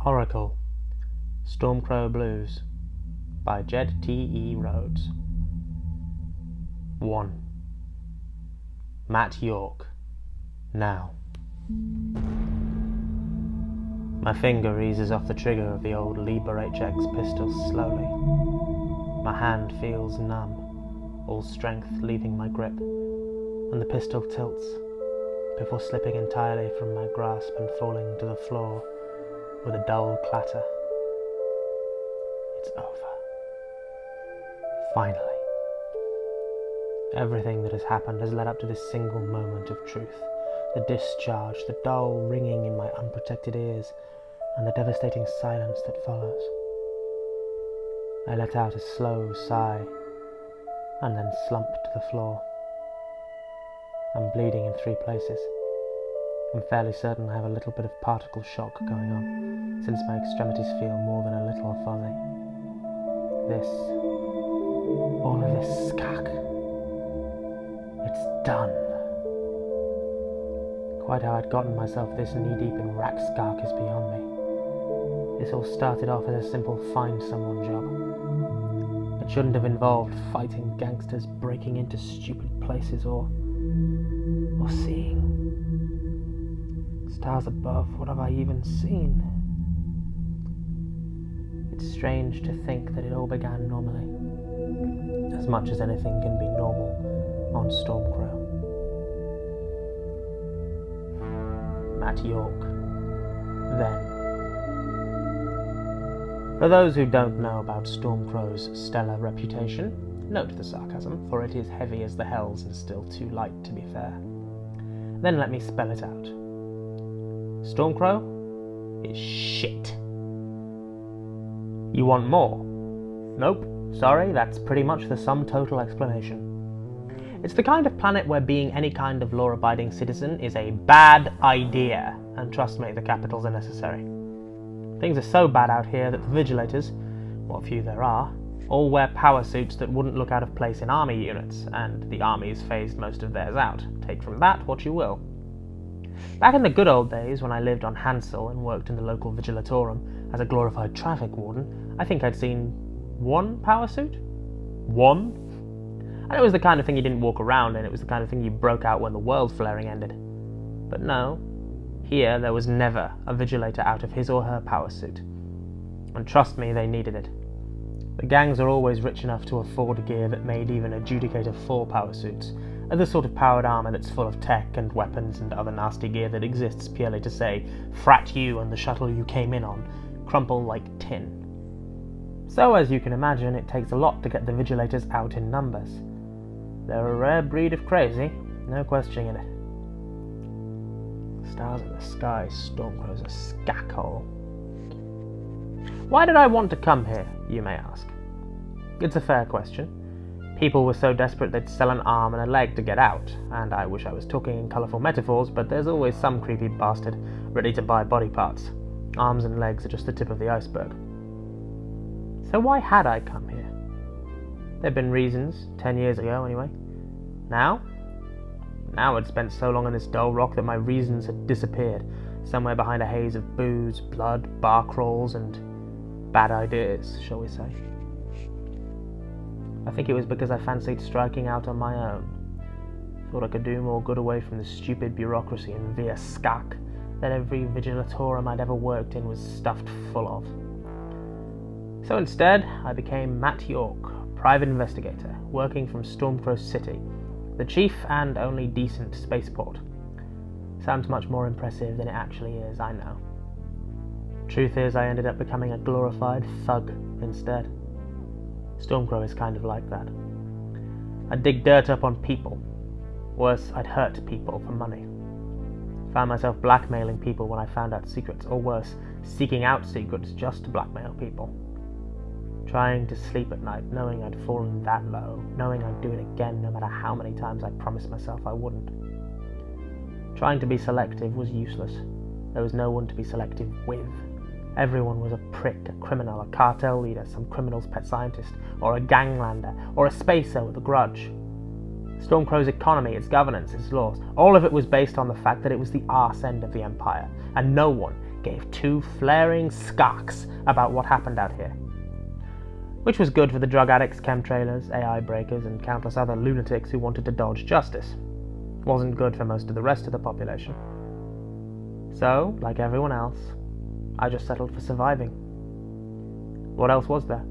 Oracle, Stormcrow Blues by Jed T.E. Rhodes. 1. Matt York. Now. My finger eases off the trigger of the old Liber HX pistol slowly. My hand feels numb, all strength leaving my grip, and the pistol tilts, before slipping entirely from my grasp and falling to the floor with a dull clatter. It's over. Finally. Everything that has happened has led up to this single moment of truth. The discharge, the dull ringing in my unprotected ears, and the devastating silence that follows. I let out a slow sigh, and then slumped to the floor. I'm bleeding in 3 places. I'm fairly certain I have a little bit of particle shock going on, since my extremities feel more than a little fuzzy. All of this skak. It's done. Quite how I'd gotten myself this knee-deep in rat skak is beyond me. This all started off as a simple find someone job. It shouldn't have involved fighting gangsters, breaking into stupid places, or seeing. Stars above, what have I even seen? It's strange to think that it all began normally, as much as anything can be normal on Stormcrow. Matt York. Then. For those who don't know about Stormcrow's stellar reputation, note the sarcasm, for it is heavy as the hells and still too light to be fair. Then let me spell it out. Stormcrow is shit. You want more? Nope, sorry, that's pretty much the sum total explanation. It's the kind of planet where being any kind of law-abiding citizen is a bad idea, and trust me, the capitals are necessary. Things are so bad out here that the vigilators, what few there are, all wear power suits that wouldn't look out of place in army units, and the army's phased most of theirs out. Take from that what you will. Back in the good old days, when I lived on Hansel and worked in the local vigilatorum as a glorified traffic warden, I think I'd seen 1 power suit? 1? And it was the kind of thing you didn't walk around in, it was the kind of thing you broke out when the world flaring ended. But no, here there was never a vigilator out of his or her power suit. And trust me, they needed it. The gangs are always rich enough to afford gear that made even Adjudicator 4 power suits, and the sort of powered armour that's full of tech and weapons and other nasty gear that exists purely to say, frat you and the shuttle you came in on, crumple like tin. So as you can imagine, it takes a lot to get the vigilators out in numbers. They're a rare breed of crazy, no questioning it. Stars in the sky, Stormcrow's a skak hole. Why did I want to come here, you may ask? It's a fair question. People were so desperate they'd sell an arm and a leg to get out, and I wish I was talking in colourful metaphors, but there's always some creepy bastard ready to buy body parts. Arms and legs are just the tip of the iceberg. So why had I come here? There'd been reasons, 10 years ago anyway. Now I'd spent so long in this dull rock that my reasons had disappeared, somewhere behind a haze of booze, blood, bar crawls, and bad ideas, shall we say. I think it was because I fancied striking out on my own. Thought I could do more good away from the stupid bureaucracy and via skak that every vigilatorum I'd ever worked in was stuffed full of. So instead, I became Matt York, private investigator, working from Stormcrow City, the chief and only decent spaceport. Sounds much more impressive than it actually is, I know. Truth is, I ended up becoming a glorified thug instead. Stormcrow is kind of like that. I'd dig dirt up on people. Worse, I'd hurt people for money. Found myself blackmailing people when I found out secrets, or worse, seeking out secrets just to blackmail people. Trying to sleep at night, knowing I'd fallen that low, knowing I'd do it again no matter how many times I promised myself I wouldn't. Trying to be selective was useless. There was no one to be selective with. Everyone was a prick, a criminal, a cartel leader, some criminal's pet scientist, or a ganglander, or a spacer with a grudge. Stormcrow's economy, its governance, its laws, all of it was based on the fact that it was the arse end of the Empire, and no one gave two flaring skarks about what happened out here. Which was good for the drug addicts, chemtrailers, AI breakers, and countless other lunatics who wanted to dodge justice. Wasn't good for most of the rest of the population. So, like everyone else, I just settled for surviving. What else was there?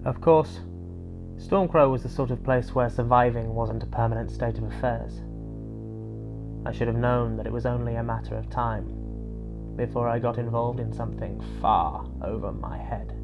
Of course, Stormcrow was the sort of place where surviving wasn't a permanent state of affairs. I should have known that it was only a matter of time before I got involved in something far over my head.